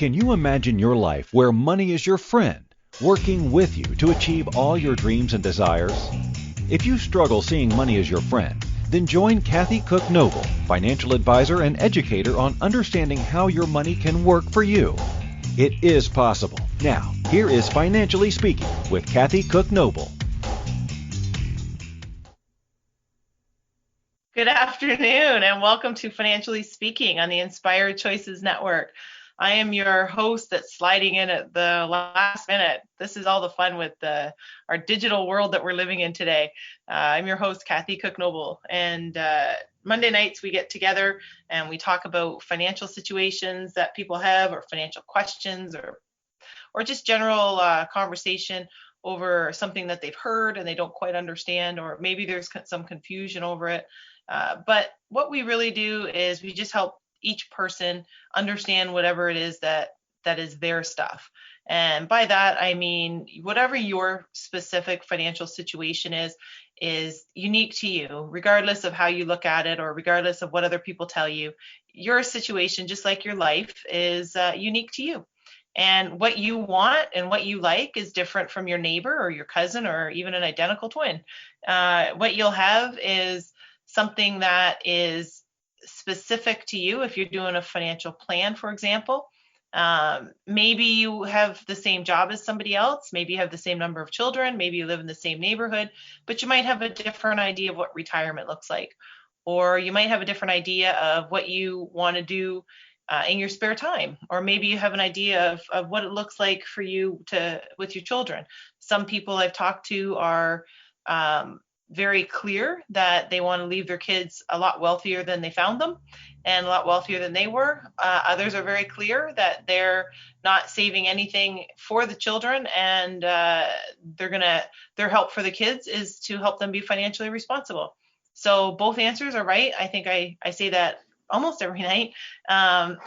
Can you imagine your life where money is your friend, working with you to achieve all your dreams and desires? If you struggle seeing money as your friend, then join Kathy Cook Noble, financial advisor and educator on understanding how your money can work for you. It is possible. Now, here is Financially Speaking with Kathy Cook Noble. Good afternoon and welcome to Financially Speaking on the Inspired Choices Network. I am your host that's sliding in at the last minute. This is all the fun with our digital world that we're living in today. I'm your host, Kathy Cook Noble, and Monday nights we get together and we talk about financial situations that people have, or financial questions, or just general conversation over something that they've heard and they don't quite understand, or maybe there's some confusion over it. But what we really do is we just help each person understand whatever it is that is their stuff. And by that, I mean, whatever your specific financial situation is unique to you, regardless of how you look at it or regardless of what other people tell you. Your situation, just like your life, is unique to you. And what you want and what you like is different from your neighbor or your cousin or even an identical twin. What you'll have is something that is specific to you. If you're doing a financial plan, for example, maybe you have the same job as somebody else, maybe you have the same number of children, maybe you live in the same neighborhood, but you might have a different idea of what retirement looks like, or you might have a different idea of what you want to do in your spare time, or maybe you have an idea of what it looks like for you with your children. Some people I've talked to are very clear that they want to leave their kids a lot wealthier than they found them and a lot wealthier than they were. Others are very clear that they're not saving anything for the children, and their help for the kids is to help them be financially responsible. So both answers are right. I think I say that almost every night,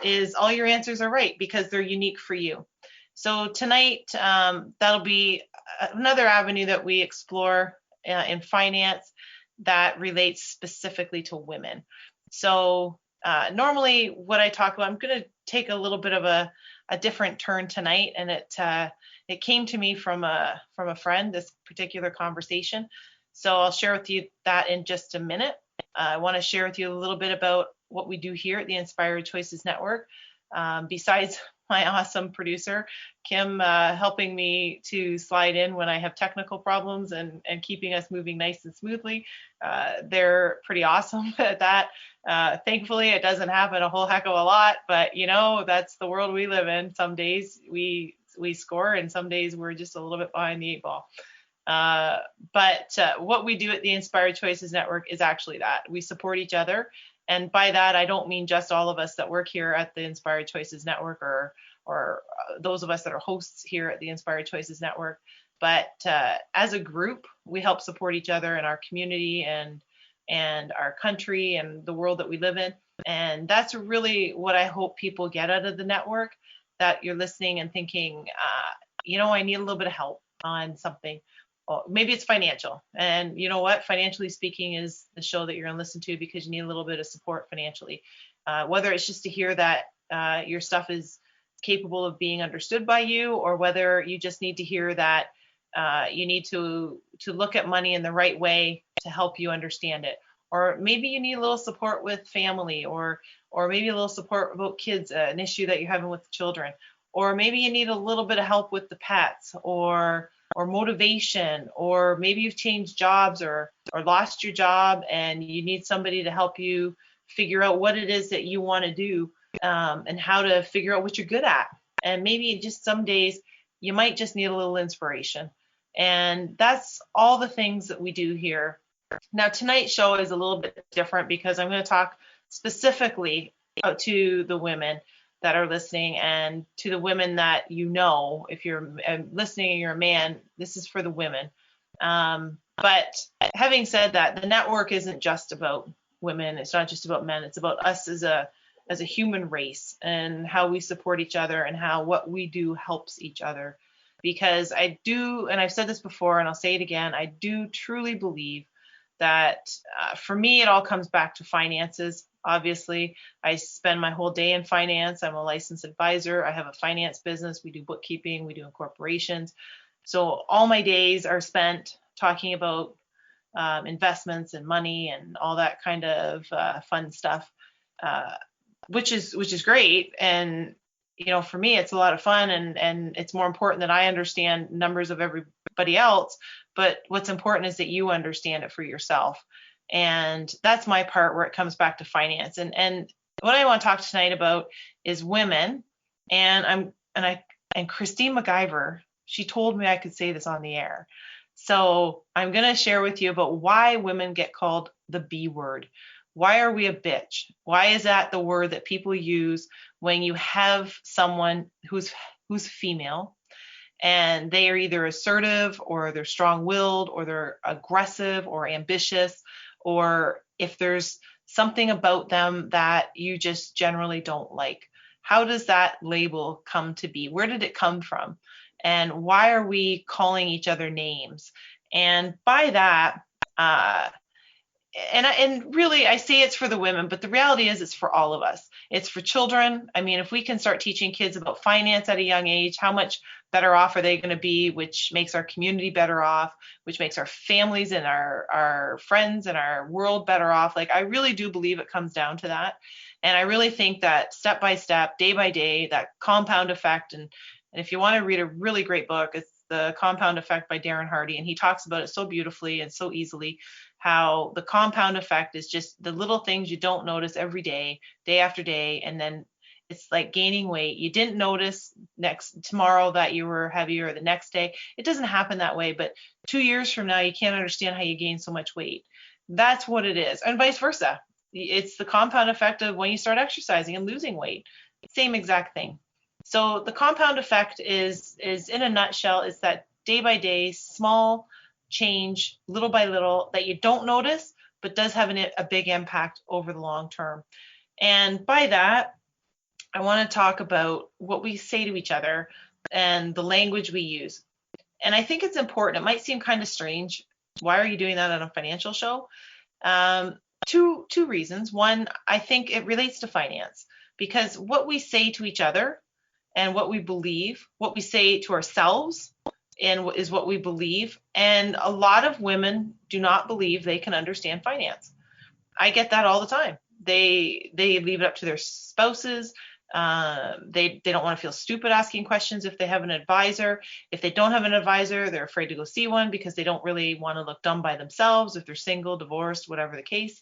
is all your answers are right because they're unique for you. So tonight, that'll be another avenue that we explore in finance that relates specifically to women. So normally what I talk about, I'm going to take a little bit of a different turn tonight, and it came to me from a friend, this particular conversation. So I'll share with you that in just a minute. I want to share with you a little bit about what we do here at the Inspired Choices Network. Besides my awesome producer, Kim, helping me to slide in when I have technical problems and keeping us moving nice and smoothly. They're pretty awesome at that. Thankfully, it doesn't happen a whole heck of a lot, but that's the world we live in. Some days we score, and some days we're just a little bit behind the 8 ball. But what we do at the Inspired Choices Network is actually that. We support each other. And by that, I don't mean just all of us that work here at the Inspired Choices Network or those of us that are hosts here at the Inspired Choices Network, but as a group, we help support each other in our community and our country and the world that we live in. And that's really what I hope people get out of the network, that you're listening and thinking, I need a little bit of help on something. Well, maybe it's financial, and you know what? Financially Speaking is the show that you're going to listen to because you need a little bit of support financially. Whether it's just to hear that your stuff is capable of being understood by you, or whether you just need to hear that you need to look at money in the right way to help you understand it. Or maybe you need a little support with family, or maybe a little support about kids, an issue that you're having with children. Or maybe you need a little bit of help with the pets, or motivation, or maybe you've changed jobs or lost your job and you need somebody to help you figure out what it is that you want to do, and how to figure out what you're good at. And maybe just some days you might just need a little inspiration. And that's all the things that we do here. Now, tonight's show is a little bit different because I'm going to talk specifically to the women that are listening, and to the women that if you're listening and you're a man, this is for the women. But having said that, the network isn't just about women. It's not just about men. It's about us as a human race, and how we support each other, and how what we do helps each other. Because I do, and I've said this before and I'll say it again, I do truly believe that for me, it all comes back to finances. obviously. I spend my whole day in finance. I'm a licensed advisor. I have a finance business. We do bookkeeping. We do incorporations. So all my days are spent talking about investments and money and all that kind of fun stuff, which is great. And for me, it's a lot of fun, and it's more important that I understand numbers of everybody else. But what's important is that you understand it for yourself. And that's my part where it comes back to finance. And what I want to talk tonight about is women. And Christine McIver, she told me I could say this on the air. So I'm going to share with you about why women get called the B word. Why are we a bitch? Why is that the word that people use when you have someone who's female, and they are either assertive, or they're strong-willed, or they're aggressive or ambitious, or if there's something about them that you just generally don't like? How does that label come to be? Where did it come from? And why are we calling each other names? And by that, and really, I say it's for the women, but the reality is it's for all of us. It's for children. I mean, if we can start teaching kids about finance at a young age, how much better off are they going to be, which makes our community better off, which makes our families and our friends and our world better off. Like, I really do believe it comes down to that. And I really think that step by step, day by day, that compound effect. And if you want to read a really great book, it's The Compound Effect by Darren Hardy. And he talks about it so beautifully and so easily, how the compound effect is just the little things you don't notice every day, day after day. And then it's like gaining weight. You didn't notice tomorrow that you were heavier, or the next day. It doesn't happen that way. But 2 years from now, you can't understand how you gain so much weight. That's what it is. And vice versa. It's the compound effect of when you start exercising and losing weight. Same exact thing. So the compound effect is in a nutshell, is that day by day, small change, little by little, that you don't notice, but does have a big impact over the long term. And by that, I want to talk about what we say to each other and the language we use. And I think it's important. It might seem kind of strange. Why are you doing that on a financial show? Two reasons. One, I think it relates to finance, because what we say to each other and what we believe, what we say to ourselves, and is what we believe. And a lot of women do not believe they can understand finance. I get that all the time. They leave it up to their spouses. They don't want to feel stupid asking questions if they have an advisor. If they don't have an advisor, they're afraid to go see one because they don't really want to look dumb by themselves if they're single, divorced, whatever the case.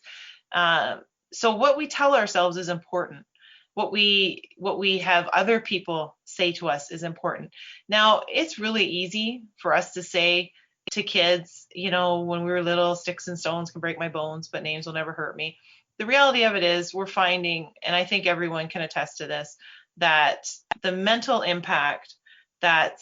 So what we tell ourselves is important. What we have other people say to us is important. Now, it's really easy for us to say to kids, when we were little, sticks and stones can break my bones, but names will never hurt me. The reality of it is we're finding, and I think everyone can attest to this, that the mental impact that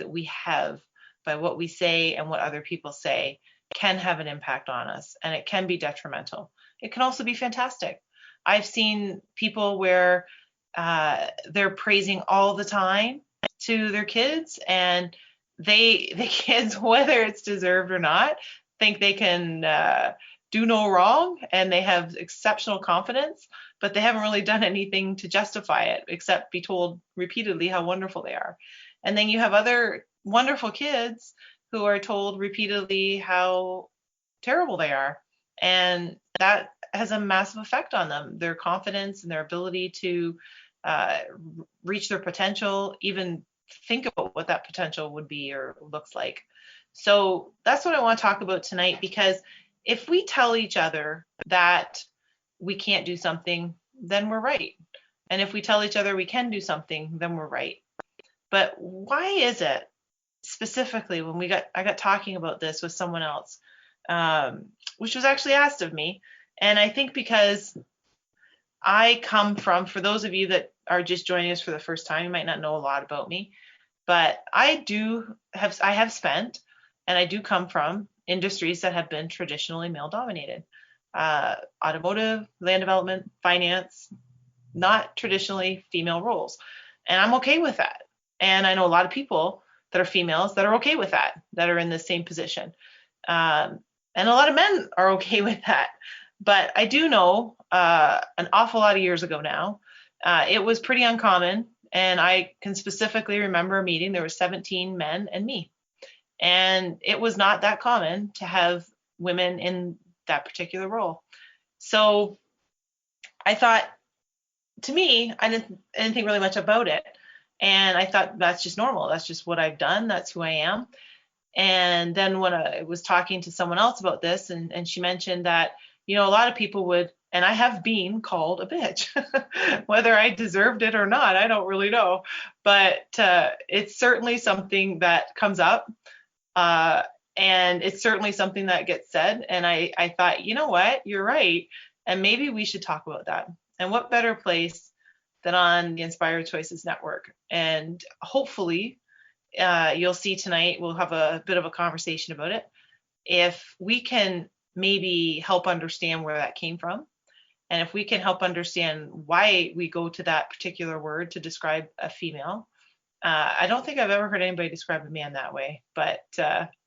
we have by what we say and what other people say can have an impact on us, and it can be detrimental. It can also be fantastic. I've seen people where they're praising all the time to their kids, and the kids, whether it's deserved or not, think they can do no wrong, and they have exceptional confidence, but they haven't really done anything to justify it except be told repeatedly how wonderful they are. And then you have other wonderful kids who are told repeatedly how terrible they are, and that has a massive effect on them, their confidence and their ability to reach their potential, even think about what that potential would be or looks like. So that's what I want to talk about tonight, because if we tell each other that we can't do something, then we're right. And if we tell each other we can do something, then we're right. But why is it specifically when I got talking about this with someone else, which was actually asked of me. And I think because I come from, for those of you that are just joining us for the first time, you might not know a lot about me, but I have spent, and I do come from industries that have been traditionally male dominated. Automotive, land development, finance, not traditionally female roles. And I'm okay with that. And I know a lot of people that are females that are okay with that are in the same position. And a lot of men are okay with that. But I do know an awful lot of years ago now, it was pretty uncommon. And I can specifically remember a meeting, there were 17 men and me. And it was not that common to have women in that particular role. So I thought, to me, I didn't think really much about it. And I thought that's just normal. That's just what I've done. That's who I am. And then when I was talking to someone else about this, and she mentioned that, a lot of people would, and I have been called a bitch, whether I deserved it or not, I don't really know. But it's certainly something that comes up. Uh, and it's certainly something that gets said. And I thought, you know what, you're right. And maybe we should talk about that. And what better place than on the Inspired Choices Network? And hopefully, you'll see tonight, we'll have a bit of a conversation about it. If we can maybe help understand where that came from, and if we can help understand why we go to that particular word to describe a female. I don't think I've ever heard anybody describe a man that way, but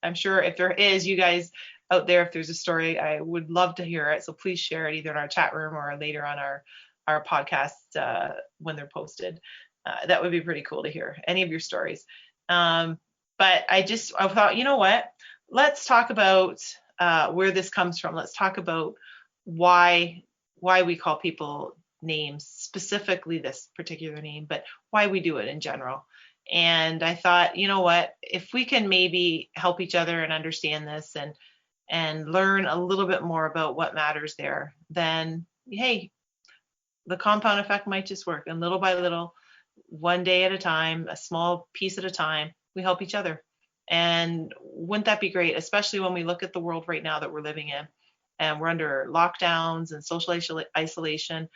I'm sure if there is, you guys out there, if there's a story, I would love to hear it. So please share it either in our chat room or later on our podcast when they're posted. That would be pretty cool to hear any of your stories. But I thought, you know what? Let's talk about where this comes from. Let's talk about why we call people names, specifically this particular name, but why we do it in general. And I thought, you know what, if we can maybe help each other and understand this and learn a little bit more about what matters there, then hey, the compound effect might just work. And little by little, one day at a time, a small piece at a time, we help each other. And wouldn't that be great, especially when we look at the world right now that we're living in, and we're under lockdowns and social isolation,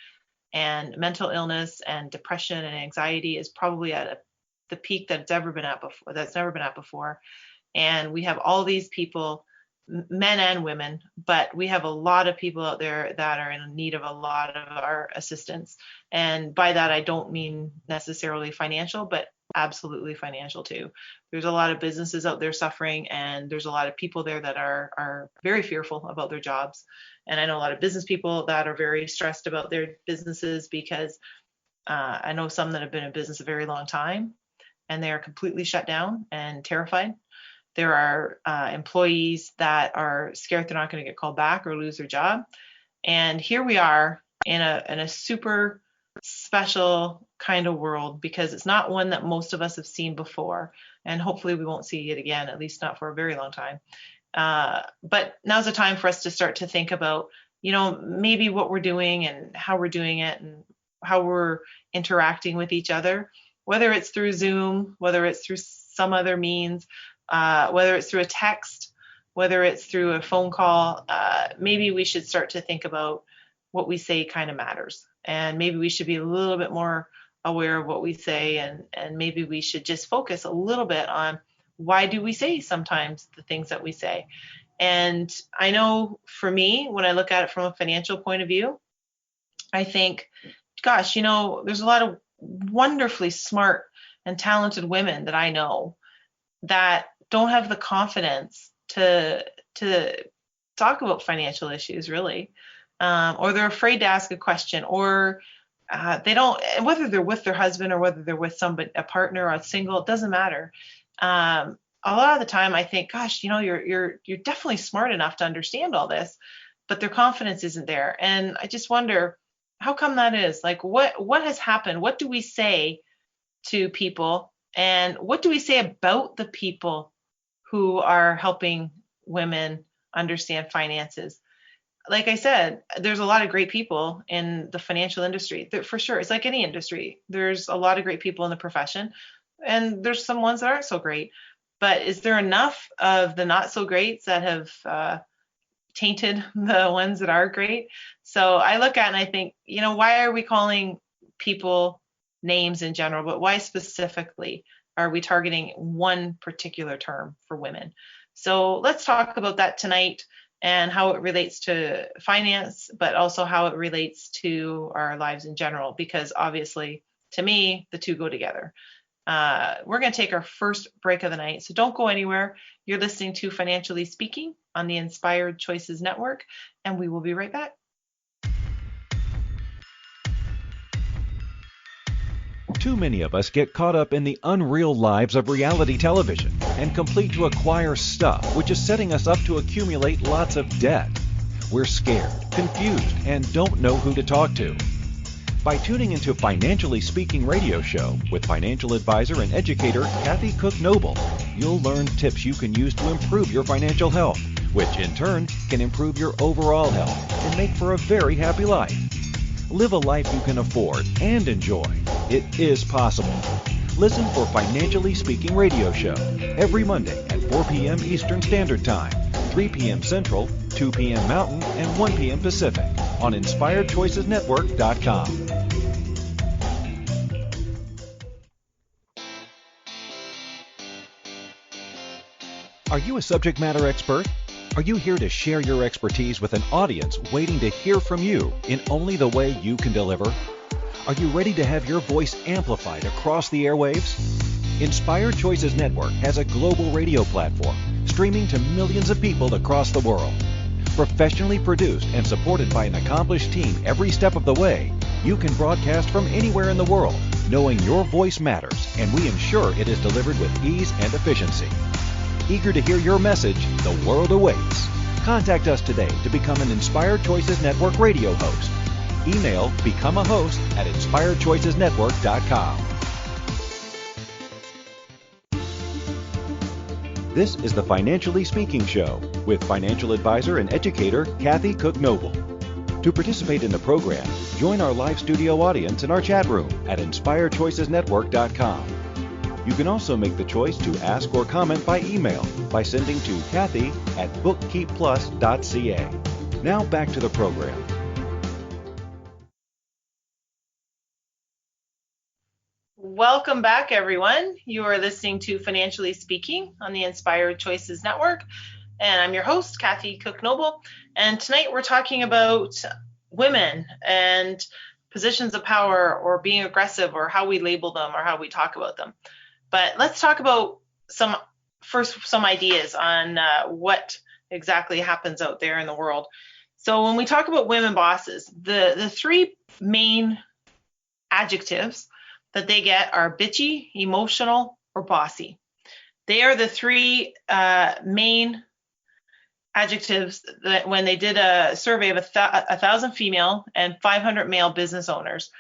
and mental illness and depression and anxiety is probably at the peak that it's ever been at before. That's never been at before. And we have all these people, men and women, but we have a lot of people out there that are in need of a lot of our assistance. And by that, I don't mean necessarily financial, but absolutely financial too. There's a lot of businesses out there suffering, and there's a lot of people there that are very fearful about their jobs. And I know a lot of business people that are very stressed about their businesses because I know some that have been in business a very long time and they are completely shut down and terrified. There are employees that are scared they're not going to get called back or lose their job. And here we are in a super special kind of world, because it's not one that most of us have seen before. And hopefully we won't see it again, at least not for a very long time. But now's the time for us to start to think about, maybe what we're doing and how we're doing it and how we're interacting with each other, whether it's through Zoom, whether it's through some other means, whether it's through a text, whether it's through a phone call. Maybe we should start to think about what we say kind of matters. And maybe we should be a little bit more aware of what we say, and maybe we should just focus a little bit on why do we say sometimes the things that we say. And I know for me, when I look at it from a financial point of view, I think, gosh, there's a lot of wonderfully smart and talented women that I know that don't have the confidence to talk about financial issues, really, or they're afraid to ask a question, or they don't, whether they're with their husband or whether they're with somebody, a partner or a single, it doesn't matter. A lot of the time I think, gosh, you're definitely smart enough to understand all this, but their confidence isn't there. And I just wonder, how come that is? Like, what has happened? What do we say to people, and what do we say about the people who are helping women understand finances? Like I said, there's a lot of great people in the financial industry, for sure. It's like any industry. There's a lot of great people in the profession, and there's some ones that aren't so great. But is there enough of the not so greats that have tainted the ones that are great? So I look at it and I think, why are we calling people names in general, but why specifically are we targeting one particular term for women? So let's talk about that tonight, and how it relates to finance, but also how it relates to our lives in general, because obviously, to me, the two go together. We're going to take our first break of the night, so don't go anywhere. You're listening to Financially Speaking on the Inspired Choices Network, and we will be right back. Too many of us get caught up in the unreal lives of reality television and complete to acquire stuff, which is setting us up to accumulate lots of debt. We're scared, confused, and don't know who to talk to. By tuning into Financially Speaking radio show with financial advisor and educator Kathy Cook Noble, you'll learn tips you can use to improve your financial health, which in turn can improve your overall health and make for a very happy life. Live a life you can afford and enjoy. It is possible. Listen for Financially Speaking radio show every Monday at 4 p.m. Eastern Standard Time, 3 p.m. Central, 2 p.m. Mountain, and 1 p.m. Pacific on InspiredChoicesNetwork.com. Are you a subject matter expert? Are you here to share your expertise with an audience waiting to hear from you in only the way you can deliver? Are you ready to have your voice amplified across the airwaves? Inspired Choices Network has a global radio platform streaming to millions of people across the world. Professionally produced and supported by an accomplished team every step of the way, you can broadcast from anywhere in the world, knowing your voice matters, and we ensure it is delivered with ease and efficiency. Eager to hear your message, the world awaits. Contact us today to become an Inspired Choices Network radio host. Email become a host at InspiredChoicesNetwork.com. This is the Financially Speaking Show with financial advisor and educator Kathy Cook Noble. To participate in the program, join our live studio audience in our chat room at InspiredChoicesNetwork.com. You can also make the choice to ask or comment by email by sending to Kathy@bookkeepplus.ca. Now back to the program. Welcome back, everyone. You are listening to Financially Speaking on the Inspired Choices Network, and I'm your host, Kathy Cook Noble. And tonight we're talking about women and positions of power, or being aggressive, or how we label them, or how we talk about them. But let's talk about some ideas on what exactly happens out there in the world. So when we talk about women bosses, the three main adjectives that they get are bitchy, emotional, or bossy. They are the three main adjectives that when they did a survey of 1,000 female and 500 male business owners,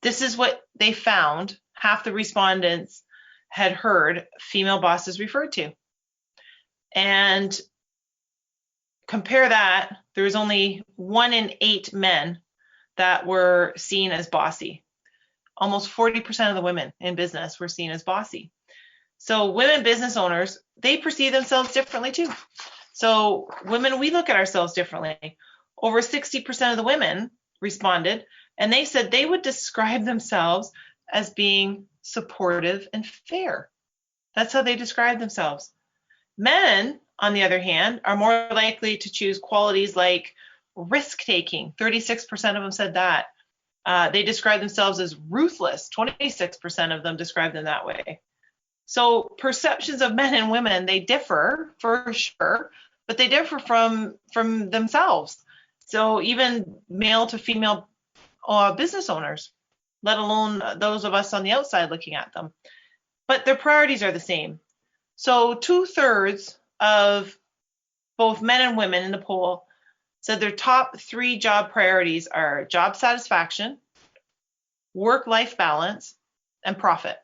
this is what they found half the respondents had heard female bosses referred to. And compare that, there was only 1 in 8 men that were seen as bossy. Almost 40% of the women in business were seen as bossy. So women business owners, they perceive themselves differently too. So women, we look at ourselves differently. Over 60% of the women responded, and they said they would describe themselves as being supportive and fair. That's how they describe themselves. Men, on the other hand, are more likely to choose qualities like risk-taking. 36% of them said that. They describe themselves as ruthless. 26% of them describe them that way. So perceptions of men and women, they differ for sure, but they differ from themselves. So even male to female business owners, let alone those of us on the outside looking at them. But their priorities are the same. So 2/3 of both men and women in the poll said their top 3 job priorities are job satisfaction, work-life balance, and profit.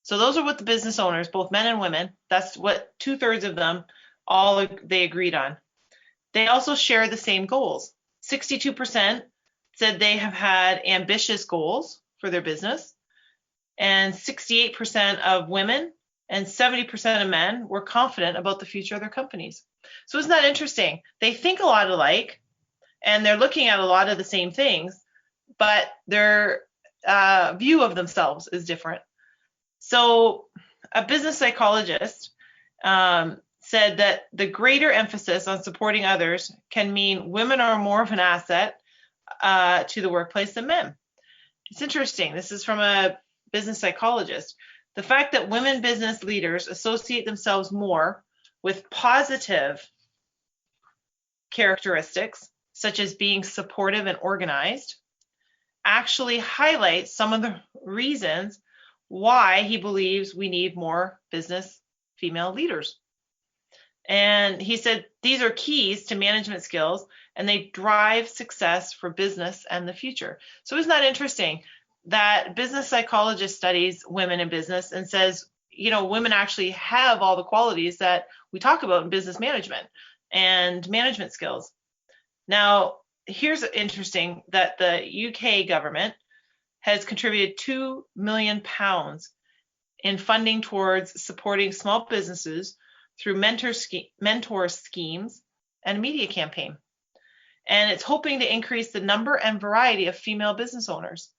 So those are what the business owners, both men and women, that's what 2/3 of them they agreed on. They also share the same goals. 62% said they have had ambitious goals for their business, and 68% of women and 70% of men were confident about the future of their companies. So isn't that interesting? They think a lot alike, and they're looking at a lot of the same things, but their view of themselves is different. So a business psychologist said that the greater emphasis on supporting others can mean women are more of an asset to the workplace than men. It's interesting. This is from a business psychologist. The fact that women business leaders associate themselves more with positive characteristics, such as being supportive and organized, actually highlights some of the reasons why he believes we need more business female leaders. And he said these are keys to management skills and they drive success for business and the future. So isn't that interesting that business psychologist studies women in business and says, women actually have all the qualities that we talk about in business management and management skills. Now, here's interesting that the UK government has contributed £2 million in funding towards supporting small businesses through mentor schemes and a media campaign. And it's hoping to increase the number and variety of female business owners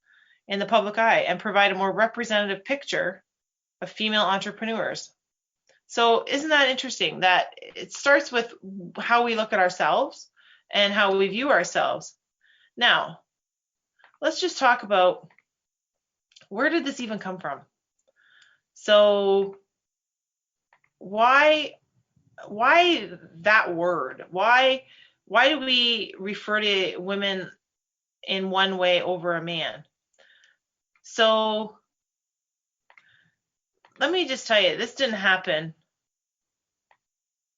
in the public eye and provide a more representative picture of female entrepreneurs. So isn't that interesting that it starts with how we look at ourselves and how we view ourselves? Now, let's just talk about where did this even come from? So why that word? Why do we refer to women in one way over a man? So let me just tell you, this didn't happen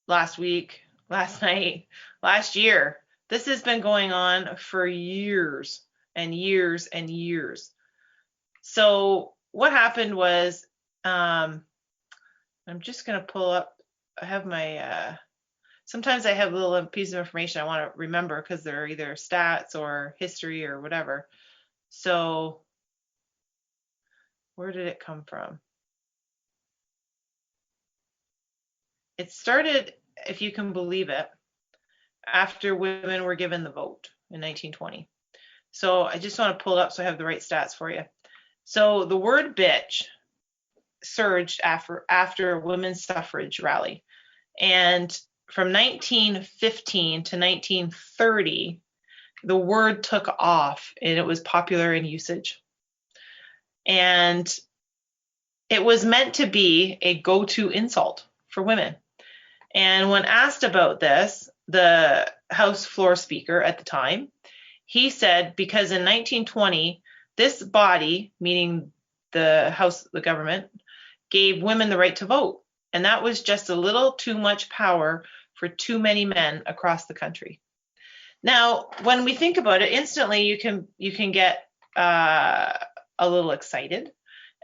last week, last night, last year. This has been going on for years and years and years. So what happened was, I'm just going to pull up, I have my, sometimes I have a little piece of information I want to remember because they're either stats or history or whatever. So where did it come from? It started, if you can believe it, after women were given the vote in 1920. So I just want to pull it up so I have the right stats for you. So the word bitch surged after women's suffrage rally. And from 1915 to 1930, the word took off and it was popular in usage. And it was meant to be a go-to insult for women. And when asked about this, the House floor speaker at the time, he said, because in 1920, this body, meaning the House, the government, gave women the right to vote. And that was just a little too much power for too many men across the country. Now, when we think about it, instantly you can get a little excited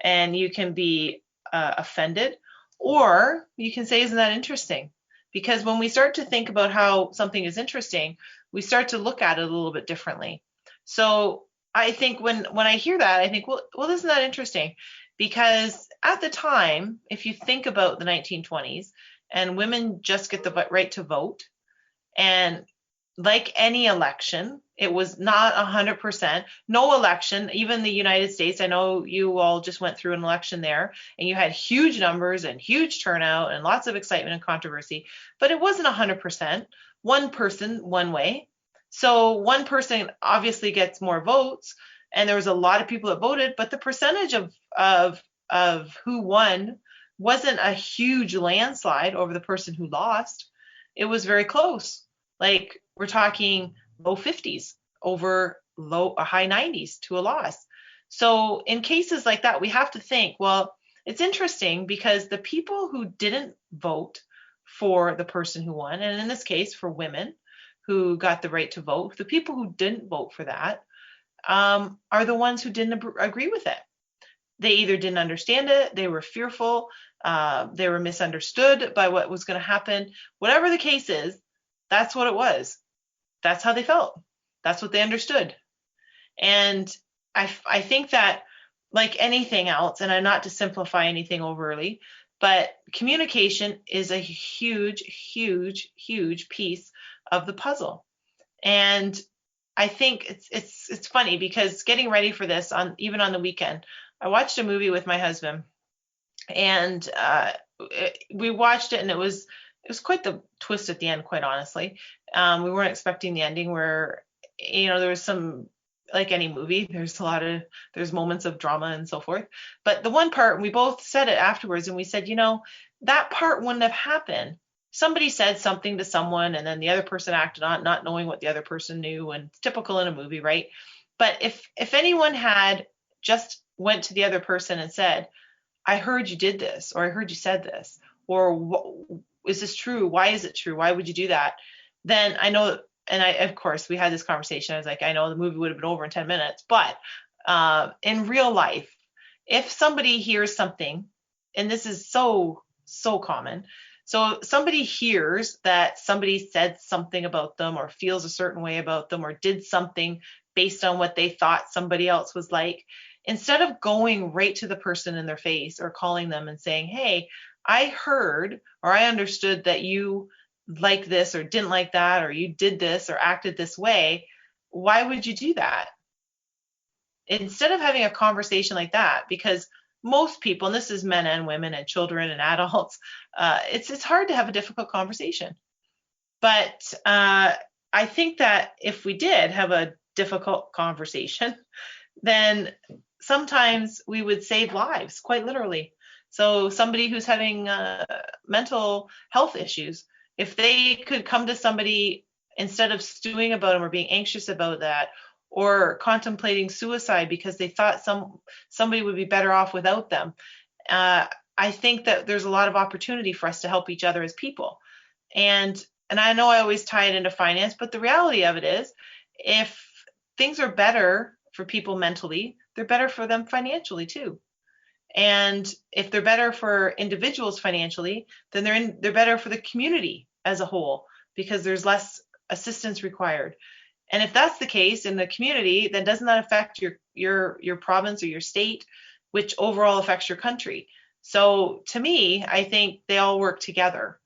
and you can be offended, or you can say, isn't that interesting? Because when we start to think about how something is interesting, we start to look at it a little bit differently. So I think when I hear that, I think, well, isn't that interesting? Because at the time, if you think about the 1920s, and women just get the right to vote, and like any election, it was not 100%. No election, even the United States, I know you all just went through an election there, and you had huge numbers and huge turnout and lots of excitement and controversy, but it wasn't 100%. One person, one way. So one person obviously gets more votes, and there was a lot of people that voted, but the percentage of who won wasn't a huge landslide over the person who lost. It was very close. Like we're talking low 50s over high 90s to a loss. So in cases like that, we have to think, well, it's interesting because the people who didn't vote for the person who won, and in this case for women who got the right to vote, the people who didn't vote for that are the ones who didn't agree with it. They either didn't understand it, they were fearful, they were misunderstood by what was going to happen. Whatever the case is, that's what it was. That's how they felt. That's what they understood. And I think that, like anything else, and I'm not to simplify anything overly, but communication is a huge, huge, huge piece of the puzzle. And I think it's funny because getting ready for this, even on the weekend, I watched a movie with my husband, and we watched it, and it was quite the twist at the end, quite honestly. We weren't expecting the ending where, there was some, like any movie, there's moments of drama and so forth. But the one part, we both said it afterwards, and we said, that part wouldn't have happened. Somebody said something to someone, and then the other person acted on it, not knowing what the other person knew, and it's typical in a movie, right? But if anyone had just went to the other person and said, I heard you did this, or I heard you said this, or is this true? Why is it true? Why would you do that? Then I know, and of course, we had this conversation. I was like, I know the movie would have been over in 10 minutes, but in real life, if somebody hears something, and this is so common, so somebody hears that somebody said something about them or feels a certain way about them or did something based on what they thought somebody else was like, instead of going right to the person in their face or calling them and saying, hey, I heard or I understood that you like this or didn't like that, or you did this or acted this way, why would you do that? Instead of having a conversation like that, because most people, and this is men and women and children and adults, it's hard to have a difficult conversation. But I think that if we did have a difficult conversation, then sometimes we would save lives, quite literally. So somebody who's having mental health issues, if they could come to somebody instead of stewing about them or being anxious about that, or contemplating suicide because they thought somebody would be better off without them, I think that there's a lot of opportunity for us to help each other as people. And I know I always tie it into finance, but the reality of it is, if things are better for people mentally, they're better for them financially too. And if they're better for individuals financially, then they're better for the community as a whole, because there's less assistance required. And if that's the case in the community, then doesn't that affect your province or your state, which overall affects your country? So to me, I think they all work together.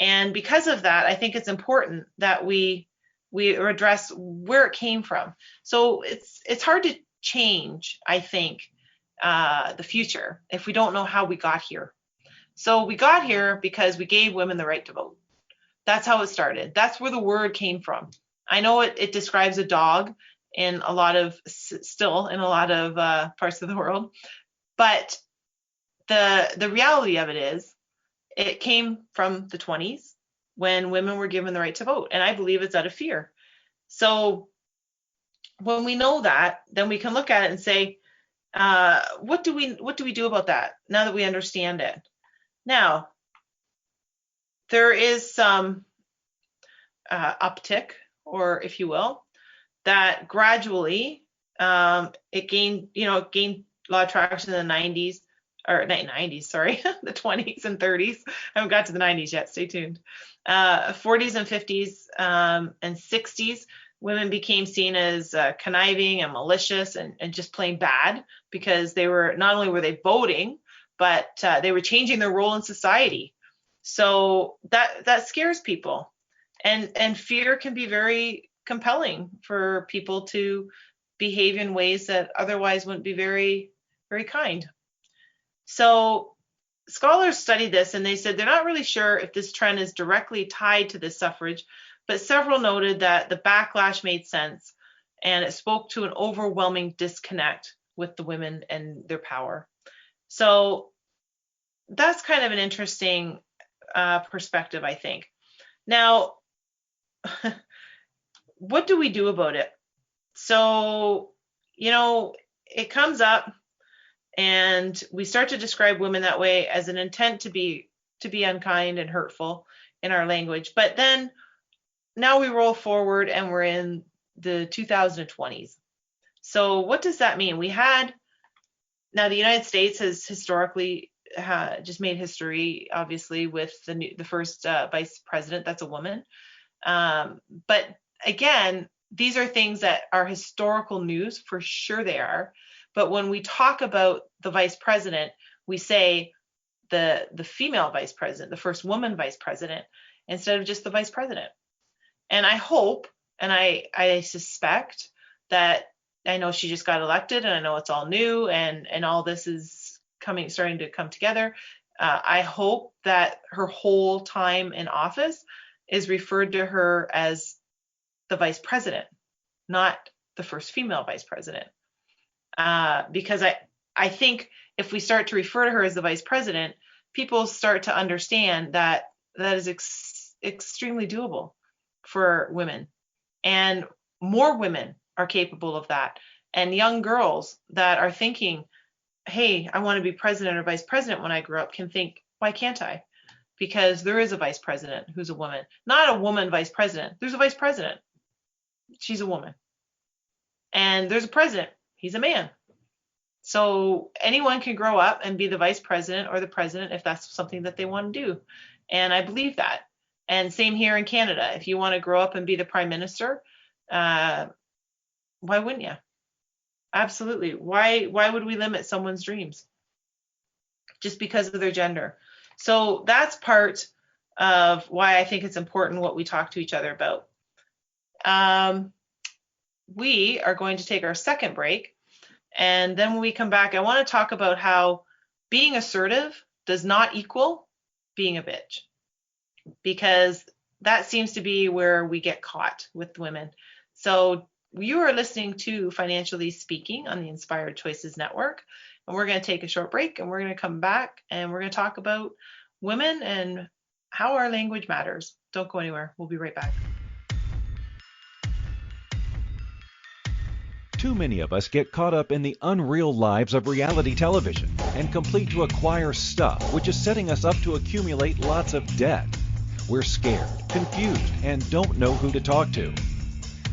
And because of that, I think it's important that we address where it came from. So it's hard to change, I think, the future if we don't know how we got here. So we got here because we gave women the right to vote. That's how it started. That's where the word came from. I know it describes a dog in a lot of parts of the world, but the reality of it is, it came from the 20s when women were given the right to vote, and I believe it's out of fear. So when we know that, then we can look at it and say, what do we do about that now that we understand it? Now, there is some uptick, or if you will, that gradually it gained a lot of traction in the 90s, or not 90s, sorry, the 20s and 30s. I haven't got to the 90s yet, stay tuned. 40s and 50s and 60s, women became seen as conniving and malicious and just plain bad, because they were, not only were they voting, but they were changing their role in society. So that scares people. And fear can be very compelling for people to behave in ways that otherwise wouldn't be very, very kind. So scholars studied this, and they said they're not really sure if this trend is directly tied to this suffrage, but several noted that the backlash made sense, and it spoke to an overwhelming disconnect with the women and their power. So that's kind of an interesting perspective, I think. Now, what do we do about it? So, it comes up, and we start to describe women that way as an intent to be unkind and hurtful in our language. But then now we roll forward and we're in the 2020s. So what does that mean? Now the United States has historically just made history, obviously, with the first vice president that's a woman. But again, these are things that are historical news, for sure they are. But when we talk about the vice president, we say the female vice president, the first woman vice president, instead of just the vice president. And I hope, and I suspect that, I know she just got elected, and I know it's all new, and all this is starting to come together. I hope that her whole time in office is referred to her as the vice president, not the first female vice president. Because I think if we start to refer to her as the vice president, people start to understand that is extremely doable for women, and more women are capable of that. And young girls that are thinking, hey, I want to be president or vice president when I grow up, can think, why can't I? Because there is a vice president who's a woman. Not a woman vice president. There's a vice president. She's a woman. And there's a president. He's a man. So anyone can grow up and be the vice president or the president if that's something that they want to do. And I believe that. And same here in Canada. If you want to grow up and be the prime minister, why wouldn't you? Absolutely. Why would we limit someone's dreams just because of their gender? So that's part of why I think it's important what we talk to each other about. We are going to take our second break. And then when we come back, I want to talk about how being assertive does not equal being a bitch, because that seems to be where we get caught with women. So you are listening to Financially Speaking on the Inspired Choices Network, and we're going to take a short break, and we're going to come back, and we're going to talk about women and how our language matters. Don't go anywhere. We'll be right back. Too many of us get caught up in the unreal lives of reality television and complete to acquire stuff, which is setting us up to accumulate lots of debt. We're scared, confused, and don't know who to talk to.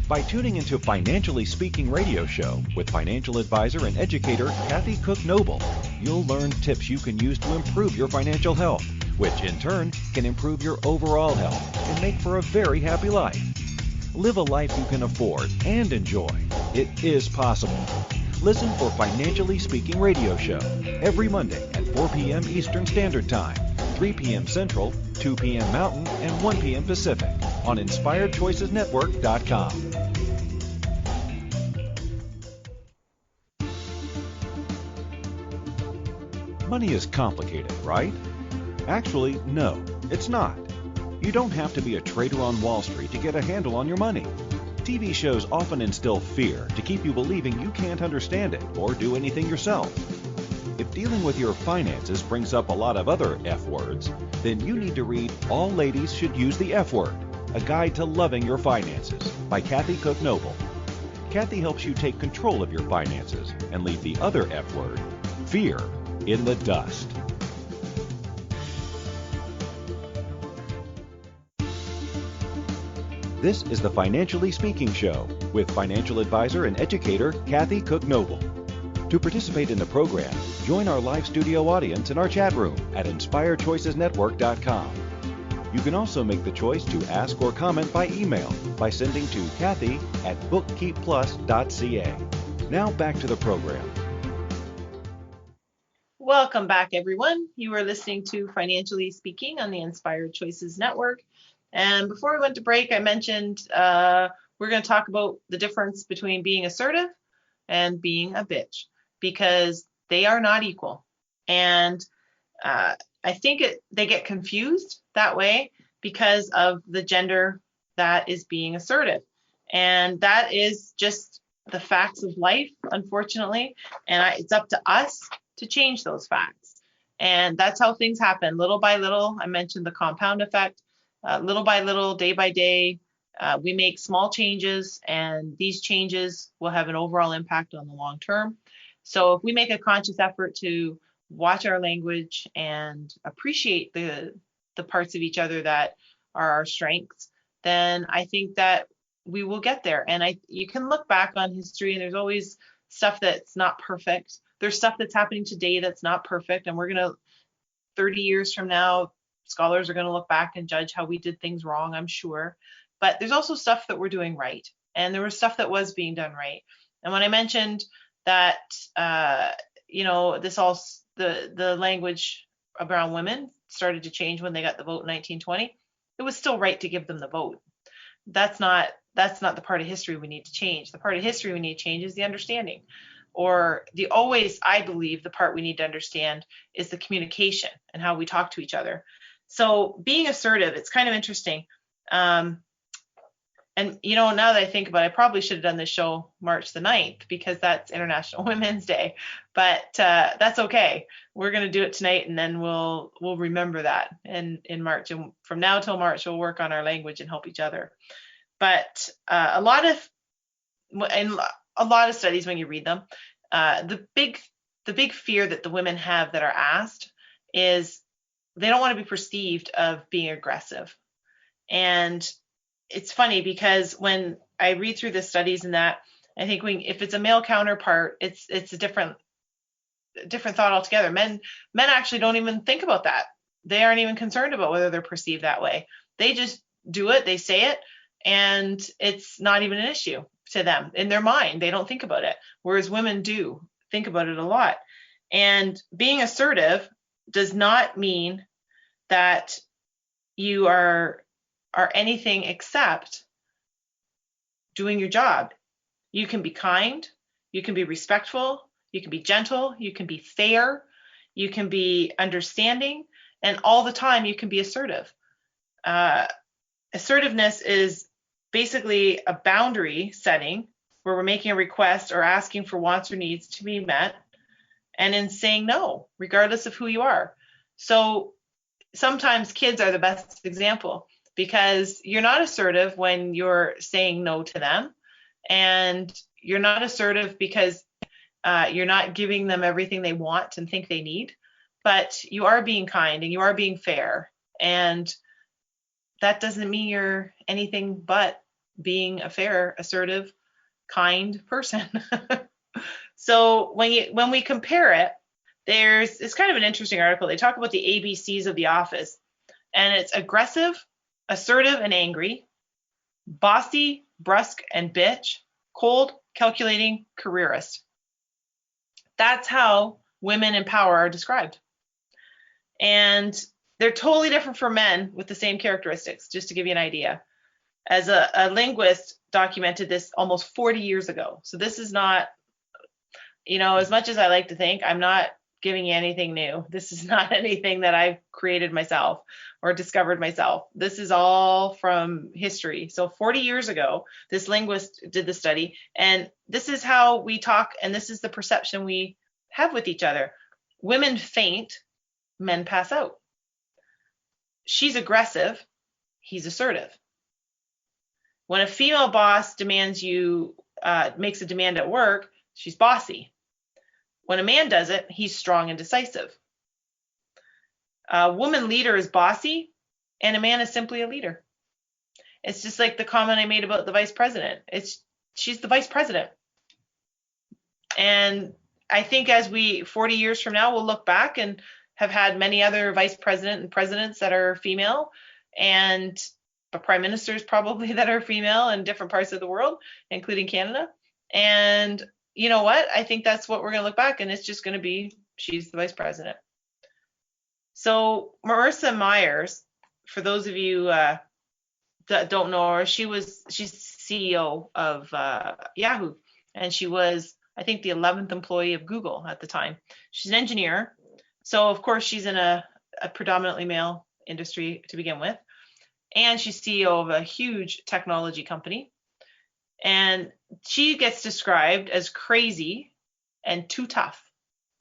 By tuning into Financially Speaking radio show with financial advisor and educator Kathy Cook Noble, you'll learn tips you can use to improve your financial health, which in turn can improve your overall health and make for a very happy life. Live a life you can afford and enjoy. It is possible. Listen for Financially Speaking radio show every Monday at 4 p.m. Eastern Standard Time, 3 p.m. Central, 2 p.m. Mountain, and 1 p.m. Pacific on InspiredChoicesNetwork.com. Money is complicated, right? Actually, no, it's not. You don't have to be a trader on Wall Street to get a handle on your money. TV shows often instill fear to keep you believing you can't understand it or do anything yourself. If dealing with your finances brings up a lot of other F words, then you need to read All Ladies Should Use the F Word, A Guide to Loving Your Finances by Kathy Cook Noble. Kathy helps you take control of your finances and leave the other F word, fear, in the dust. This is the Financially Speaking Show with financial advisor and educator Kathy Cook Noble. To participate in the program, join our live studio audience in our chat room at InspiredChoicesNetwork.com. You can also make the choice to ask or comment by email by sending to Kathy@bookkeepplus.ca. Now back to the program. Welcome back, everyone. You are listening to Financially Speaking on the Inspired Choices Network. And before we went to break, I mentioned we're going to talk about the difference between being assertive and being a bitch, because they are not equal. And I think they get confused that way because of the gender that is being assertive. And that is just the facts of life, unfortunately. And it's up to us to change those facts. And that's how things happen, little by little. I mentioned the compound effect. Little by little, day by day, we make small changes, and these changes will have an overall impact on the long term. So if we make a conscious effort to watch our language and appreciate the parts of each other that are our strengths, then I think that we will get there. And you can look back on history, and there's always stuff that's not perfect. There's stuff that's happening today that's not perfect, and 30 years from now, scholars are going to look back and judge how we did things wrong, I'm sure. But there's also stuff that we're doing right. And there was stuff that was being done right. And when I mentioned that, the language around women started to change when they got the vote in 1920, it was still right to give them the vote. That's not the part of history we need to change. The part of history we need to change is the understanding. Or I believe the part we need to understand is the communication and how we talk to each other. So being assertive, it's kind of interesting. And, now that I think about it, I probably should have done this show March the 9th because that's International Women's Day. But that's okay. We're going to do it tonight, and then we'll remember that in March. And from now till March, we'll work on our language and help each other. But a lot of studies when you read them, the big fear that the women have that are asked is they don't want to be perceived of being aggressive. And it's funny because when I read through the studies and that, I think if it's a male counterpart, it's a different thought altogether. Men actually don't even think about that. They aren't even concerned about whether they're perceived that way. They just do it, they say it, and it's not even an issue to them in their mind. They don't think about it, whereas women do think about it a lot. And being assertive does not mean that you are anything except doing your job. You can be kind, you can be respectful, you can be gentle, you can be fair, you can be understanding, and all the time you can be assertive. Assertiveness is basically a boundary setting where we're making a request or asking for wants or needs to be met, and in saying no, regardless of who you are. So sometimes kids are the best example, because you're not assertive when you're saying no to them, and you're not assertive because you're not giving them everything they want and think they need, but you are being kind and you are being fair, and that doesn't mean you're anything but being a fair, assertive, kind person. So when we compare it, it's kind of an interesting article. They talk about the ABCs of the office, and it's aggressive, assertive and angry, bossy, brusque and bitch, cold, calculating, careerist. That's how women in power are described. And they're totally different from men with the same characteristics, just to give you an idea. As a linguist documented this almost 40 years ago. So this is not, as much as I like to think, I'm not giving you anything new. This is not anything that I've created myself or discovered myself. This is all from history. So 40 years ago, this linguist did the study, and this is how we talk, and this is the perception we have with each other. Women faint, men pass out. She's aggressive, he's assertive. When a female boss makes a demand at work, she's bossy. When a man does it, he's strong and decisive. A woman leader is bossy, and a man is simply a leader. It's just like the comment I made about the vice president. She's the vice president. And I think 40 years from now, we'll look back and have had many other vice president and presidents that are female, and prime ministers probably that are female in different parts of the world, including Canada. And you know what? I think that's what we're going to look back, and it's just going to be, she's the vice president. So Marissa Myers, for those of you that don't know her, she's CEO of Yahoo, and she was, I think, the 11th employee of Google at the time. She's an engineer, so of course she's in a predominantly male industry to begin with, and she's CEO of a huge technology company. And she gets described as crazy and too tough.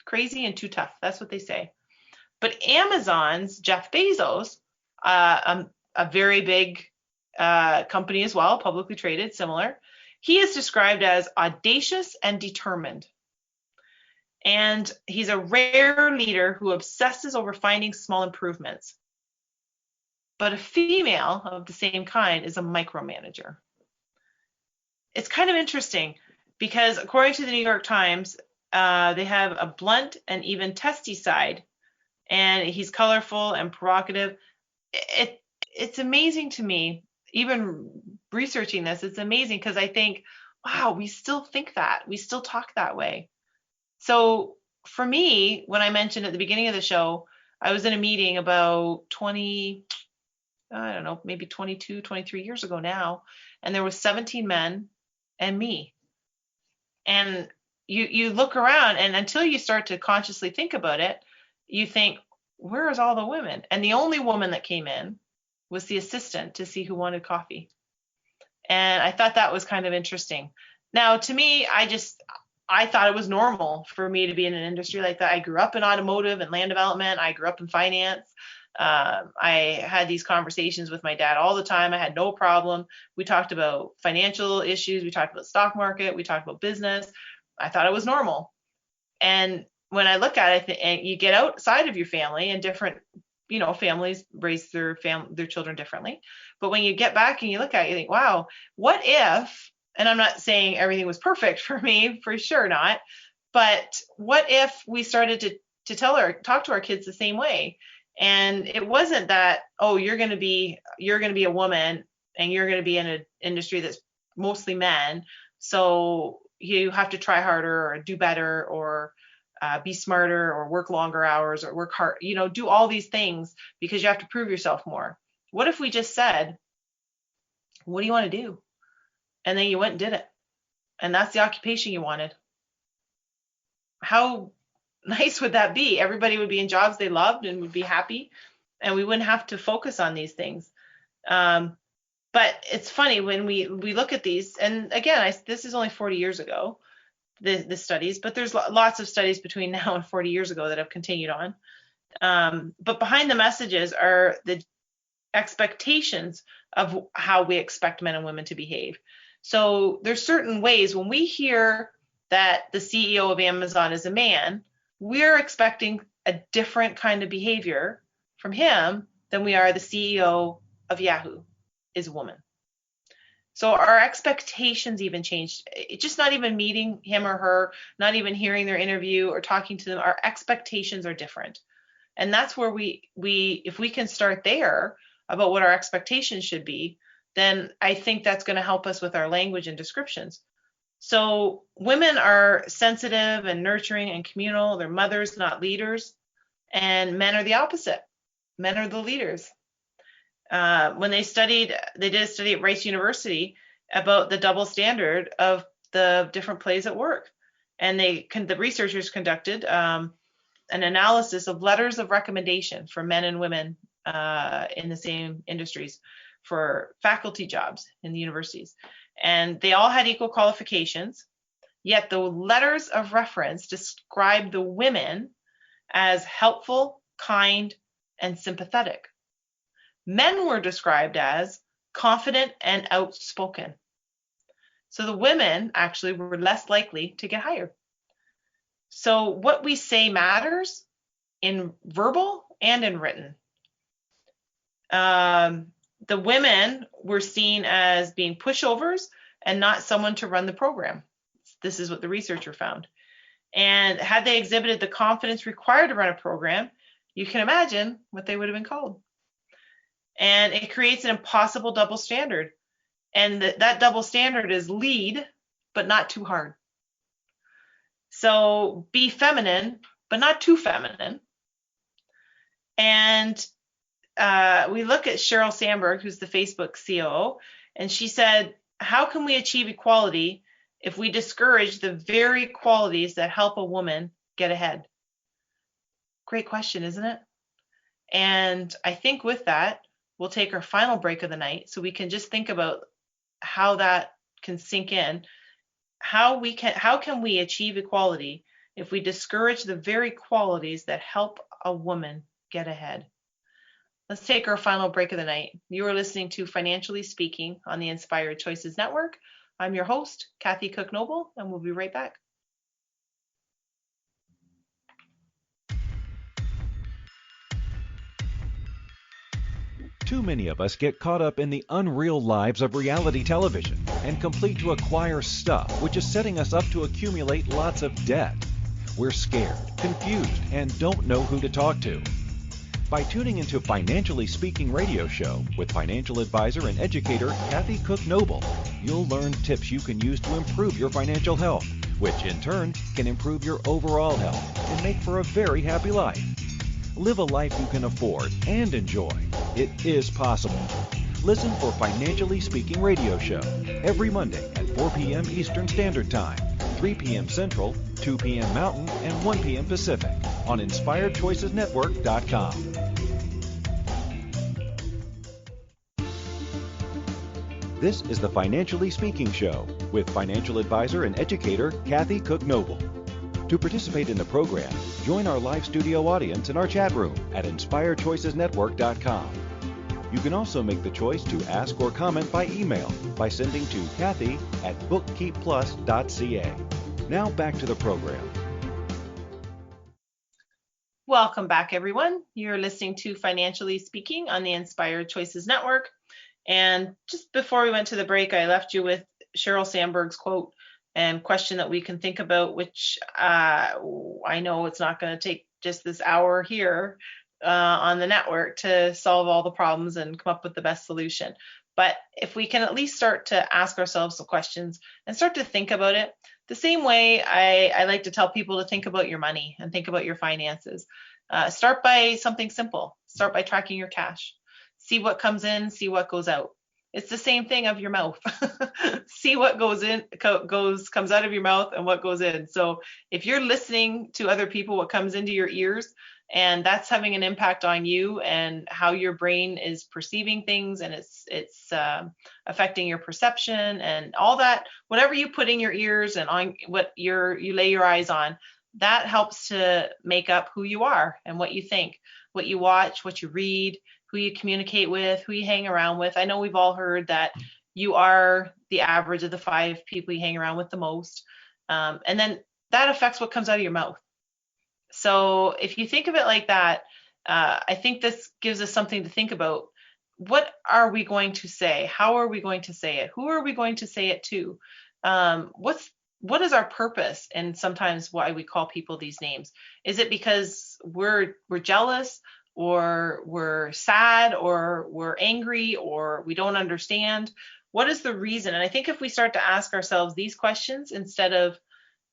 Crazy and too tough. That's what they say. But Amazon's Jeff Bezos, a very big company as well, publicly traded, similar, he is described as audacious and determined. And he's a rare leader who obsesses over finding small improvements. But a female of the same kind is a micromanager. It's kind of interesting because according to the New York Times, they have a blunt and even testy side, and he's colorful and provocative. It's amazing to me, even researching this, it's amazing because I think, wow, we still think that. We still talk that way. So for me, when I mentioned at the beginning of the show, I was in a meeting about 22, 23 years ago now, and there was 17 men and me. And you look around, and until you start to consciously think about it, you think, where is all the women? And the only woman that came in was the assistant to see who wanted coffee. And I thought that was kind of interesting. Now, to me, I thought it was normal for me to be in an industry like that. I grew up in automotive and land development. I grew up in finance. I had these conversations with my dad all the time. I had no problem. We talked about financial issues. We talked about stock market. We talked about business. I thought it was normal. And when I look at it, and you get outside of your family, and different, families raise their children differently. But when you get back and you look at it, you think, wow, what if, and I'm not saying everything was perfect for me, for sure not, but what if we started to talk to our kids the same way? And it wasn't that, oh, you're going to be a woman and you're going to be in an industry that's mostly men, so you have to try harder or do better or be smarter or work longer hours or work hard, do all these things because you have to prove yourself more. What if we just said, what do you want to do? And then you went and did it. And that's the occupation you wanted. How nice would that be? Everybody would be in jobs they loved and would be happy, and we wouldn't have to focus on these things. But it's funny when we look at these, and again, this is only 40 years ago, the studies, but there's lots of studies between now and 40 years ago that have continued on. But behind the messages are the expectations of how we expect men and women to behave. So there's certain ways when we hear that the CEO of Amazon is a man, we're expecting a different kind of behavior from him than we are the CEO of Yahoo is a woman. So our expectations even changed. It's just not even meeting him or her, not even hearing their interview or talking to them. Our expectations are different. And that's where we if we can start there about what our expectations should be, then I think that's going to help us with our language and descriptions. So women are sensitive and nurturing and communal. They're mothers, not leaders. And men are the opposite. Men are the leaders. When they did a study at Rice University about the double standard of the different plays at work. And the researchers conducted an analysis of letters of recommendation for men and women in the same industries for faculty jobs in the universities. And they all had equal qualifications, yet the letters of reference described the women as helpful, kind, and sympathetic. Men were described as confident and outspoken. So the women actually were less likely to get hired. So what we say matters in verbal and in written. The women were seen as being pushovers and not someone to run the program. This is what the researcher found. And had they exhibited the confidence required to run a program, you can imagine what they would have been called. And it creates an impossible double standard. And that double standard is lead, but not too hard. So be feminine, but not too feminine. And we look at Sheryl Sandberg, who's the Facebook COO, and she said, how can we achieve equality if we discourage the very qualities that help a woman get ahead? Great question, isn't it? And I think with that, we'll take our final break of the night so we can just think about how that can sink in. How can we achieve equality if we discourage the very qualities that help a woman get ahead? Let's take our final break of the night. You are listening to Financially Speaking on the Inspired Choices Network. I'm your host, Kathy Cook Noble, and we'll be right back. Too many of us get caught up in the unreal lives of reality television and complete to acquire stuff, which is setting us up to accumulate lots of debt. We're scared, confused, and don't know who to talk to. By tuning into Financially Speaking radio show with financial advisor and educator Kathy Cook Noble, you'll learn tips you can use to improve your financial health, which in turn can improve your overall health and make for a very happy life. Live a life you can afford and enjoy. It is possible. Listen for Financially Speaking radio show every Monday at 4 p.m. Eastern Standard Time, 3 p.m. Central, 2 p.m. Mountain, and 1 p.m. Pacific on InspiredChoicesNetwork.com. This is the Financially Speaking Show with financial advisor and educator Kathy Cook Noble. To participate in the program, join our live studio audience in our chat room at inspiredchoicesnetwork.com. You can also make the choice to ask or comment by email by sending to Kathy@bookkeepplus.ca. Now back to the program. Welcome back, everyone. You're listening to Financially Speaking on the Inspired Choices Network. And just before we went to the break, I left you with Sheryl Sandberg's quote and question that we can think about, which I know it's not going to take just this hour here on the network to solve all the problems and come up with the best solution. But if we can at least start to ask ourselves some questions and start to think about it, the same way I like to tell people to think about your money and think about your finances. Start by something simple. Start by tracking your cash. See what comes in, see what goes out. It's the same thing of your mouth. See what goes in, comes out of your mouth and what goes in. So if you're listening to other people, what comes into your ears, and that's having an impact on you and how your brain is perceiving things, and it's affecting your perception and all that, whatever you put in your ears and on what you lay your eyes on, that helps to make up who you are and what you think, what you watch, what you read, who you communicate with, who you hang around with. I know we've all heard that you are the average of the 5 people you hang around with the most. And then that affects what comes out of your mouth. So if you think of it like that, I think this gives us something to think about. What are we going to say? How are we going to say it? Who are we going to say it to? What is our purpose? And sometimes why we call people these names? Is it because we're jealous, or we're sad, or we're angry, or we don't understand? What is the reason? And I think if we start to ask ourselves these questions instead of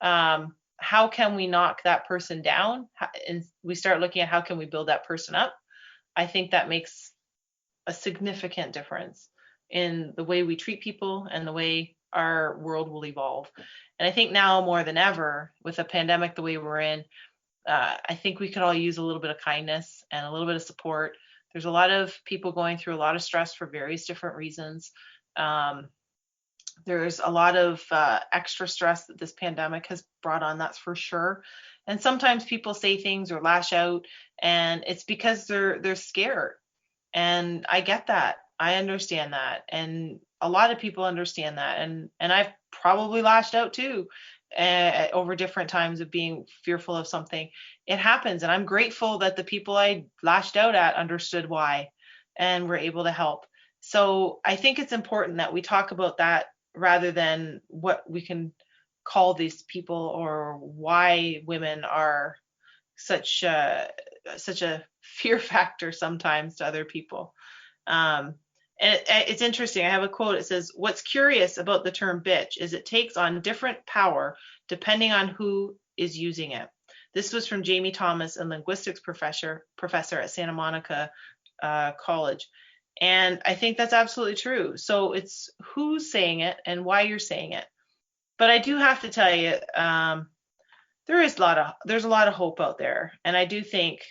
how can we knock that person down, and we start looking at how can we build that person up, I think that makes a significant difference in the way we treat people and the way our world will evolve. And I think now more than ever, with a pandemic the way we're in, I think we could all use a little bit of kindness and a little bit of support. There's a lot of people going through a lot of stress for various different reasons. There's a lot of extra stress that this pandemic has brought on, that's for sure. And sometimes people say things or lash out, and it's because they're scared. And I get that. I understand that. And a lot of people understand that. And I've probably lashed out too over different times of being fearful of something. It happens. And I'm grateful that the people I lashed out at understood why and were able to help. So I think it's important that we talk about that rather than what we can call these people or why women are such a fear factor sometimes to other people. And it's interesting. I have a quote. It says, "What's curious about the term bitch is it takes on different power depending on who is using it." This was from Jamie Thomas, a linguistics professor at Santa Monica College. And I think that's absolutely true. So it's who's saying it and why you're saying it. But I do have to tell you, there's a lot of hope out there. And I do think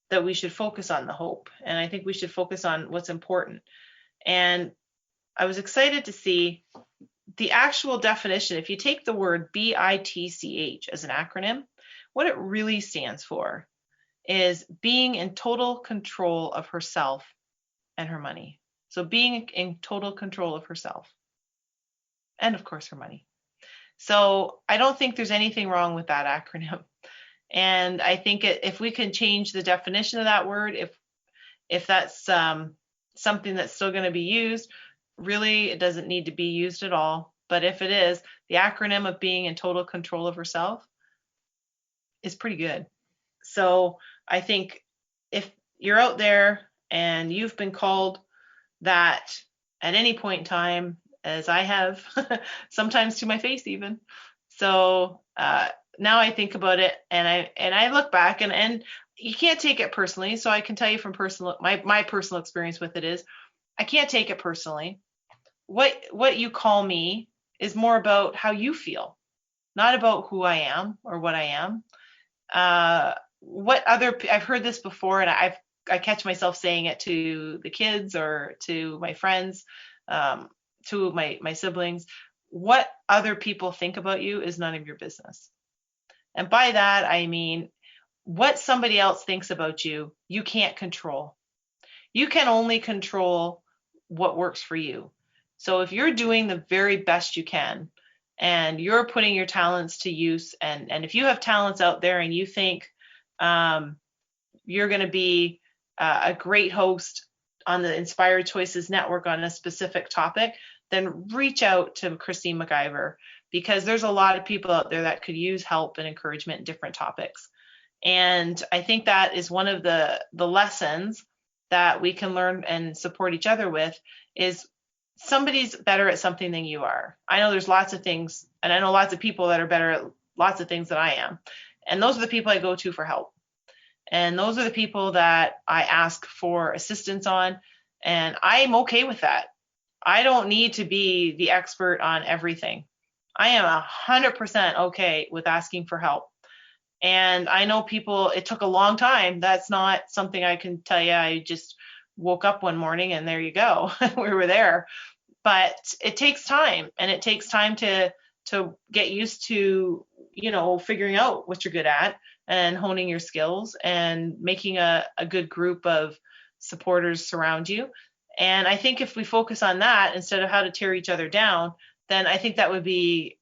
that we should focus on the hope. And I think we should focus on what's important. And I was excited to see the actual definition. If you take the word B.I.T.C.H as an acronym, what it really stands for is being in total control of herself and her money. So being in total control of herself and, of course, her money. So I don't think there's anything wrong with that acronym. And I think if we can change the definition of that word, if that's something that's still going to be used, really it doesn't need to be used at all. But if it is, the acronym of being in total control of herself is pretty good. So I think if you're out there and you've been called that at any point in time, as I have, sometimes to my face even. So now I think about it and I look back and you can't take it personally. So I can tell you from my personal experience with it is I can't take it personally. What you call me is more about how you feel, not about who I am or what I am. I've heard this before, and I catch myself saying it to the kids or to my friends, to my siblings. what other people think about you is none of your business. And by that, I mean, what somebody else thinks about you, you can't control. You can only control what works for you. So if you're doing the very best you can and you're putting your talents to use, and if you have talents out there and you think you're going to be a great host on the Inspired Choices Network on a specific topic, then reach out to Christine McIver, because there's a lot of people out there that could use help and encouragement in different topics. And I think that is one of the lessons that we can learn and support each other with, is somebody's better at something than you are. I know there's lots of things, and I know lots of people that are better at lots of things than I am. And those are the people I go to for help. And those are the people that I ask for assistance on. And I'm okay with that. I don't need to be the expert on everything. I am 100% okay with asking for help. And I know people, it took a long time. That's not something I can tell you. I just woke up one morning and there you go. We were there. But it takes time, and it takes time to get used to, figuring out what you're good at and honing your skills and making a good group of supporters surround you. And I think if we focus on that instead of how to tear each other down, then I think that would be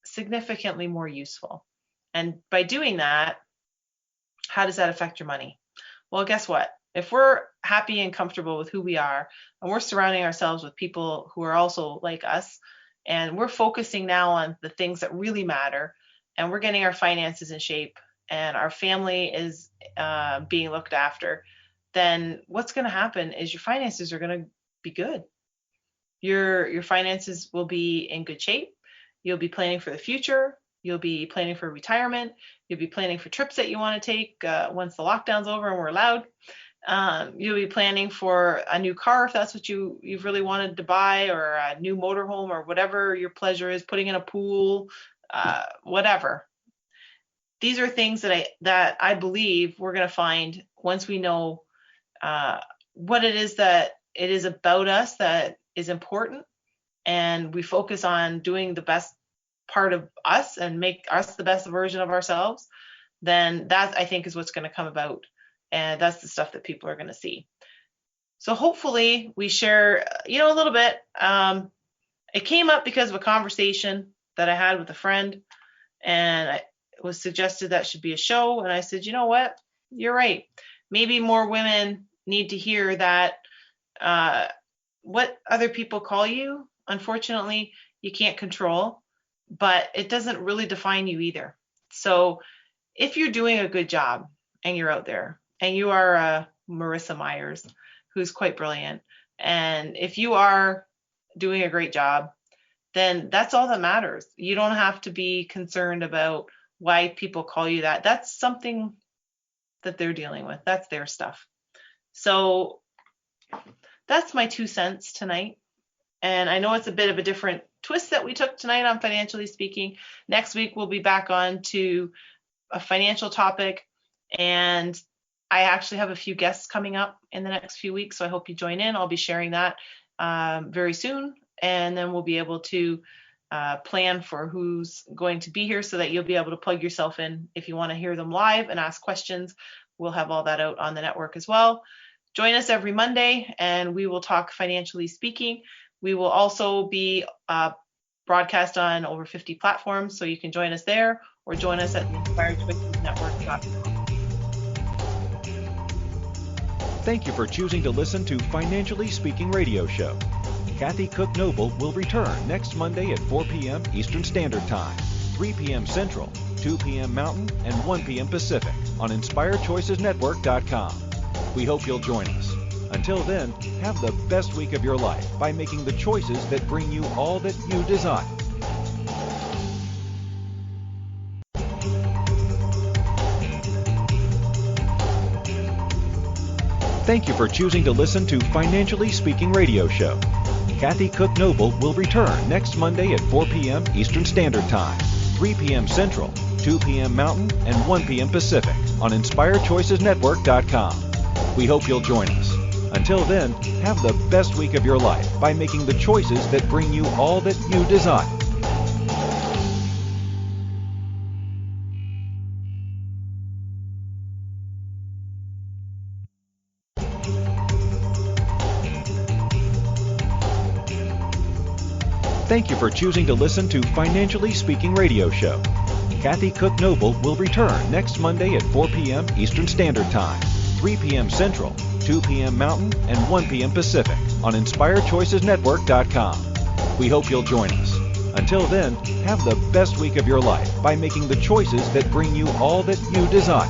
significantly more useful. And by doing that, how does that affect your money? Well, guess what? If we're happy and comfortable with who we are, and we're surrounding ourselves with people who are also like us, and we're focusing now on the things that really matter, and we're getting our finances in shape, and our family is being looked after, then what's going to happen is your finances are going to be good. Your finances will be in good shape. You'll be planning for the future. You'll be planning for retirement. You'll be planning for trips that you want to take once the lockdown's over and we're allowed. You'll be planning for a new car if that's what you've really wanted to buy, or a new motorhome, or whatever your pleasure is, putting in a pool, whatever. These are things that I believe we're going to find once we know what it is that it is about us that is important, and we focus on doing the best part of us and make us the best version of ourselves. Then that, I think, is what's going to come about. And that's the stuff that people are going to see. So hopefully we share, a little bit. It came up because of a conversation that I had with a friend, and it was suggested that should be a show. And I said, you know what? You're right. Maybe more women need to hear that what other people call you, unfortunately, you can't control, but it doesn't really define you either. So if you're doing a good job and you're out there, and you are Marissa Myers, who's quite brilliant, and if you are doing a great job, then that's all that matters. You don't have to be concerned about why people call you that. That's something that they're dealing with. That's their stuff. So that's my 2 cents tonight. And I know it's a bit of a different twist that we took tonight on Financially Speaking. Next week, we'll be back on to a financial topic, and I actually have a few guests coming up in the next few weeks, so I hope you join in. I'll be sharing that very soon, and then we'll be able to plan for who's going to be here so that you'll be able to plug yourself in if you want to hear them live and ask questions. We'll have all that out on the network as well. Join us every Monday, and we will talk Financially Speaking. We will also be broadcast on over 50 platforms, so you can join us there or join us at the InspiredChoicesNetwork.com. Thank you for choosing to listen to Financially Speaking Radio Show. Kathy Cook Noble will return next Monday at 4 p.m. Eastern Standard Time, 3 p.m. Central, 2 p.m. Mountain, and 1 p.m. Pacific on InspiredChoicesNetwork.com. We hope you'll join us. Until then, have the best week of your life by making the choices that bring you all that you desire. Thank you for choosing to listen to Financially Speaking Radio Show. Kathy Cook Noble will return next Monday at 4 p.m. Eastern Standard Time, 3 p.m. Central, 2 p.m. Mountain, and 1 p.m. Pacific on InspiredChoicesNetwork.com. We hope you'll join us. Until then, have the best week of your life by making the choices that bring you all that you desire. Thank you for choosing to listen to Financially Speaking Radio Show. Kathy Cook Noble will return next Monday at 4 p.m. Eastern Standard Time, 3 p.m. Central, 2 p.m. Mountain, and 1 p.m. Pacific on InspiredChoicesNetwork.com. We hope you'll join us. Until then, have the best week of your life by making the choices that bring you all that you desire.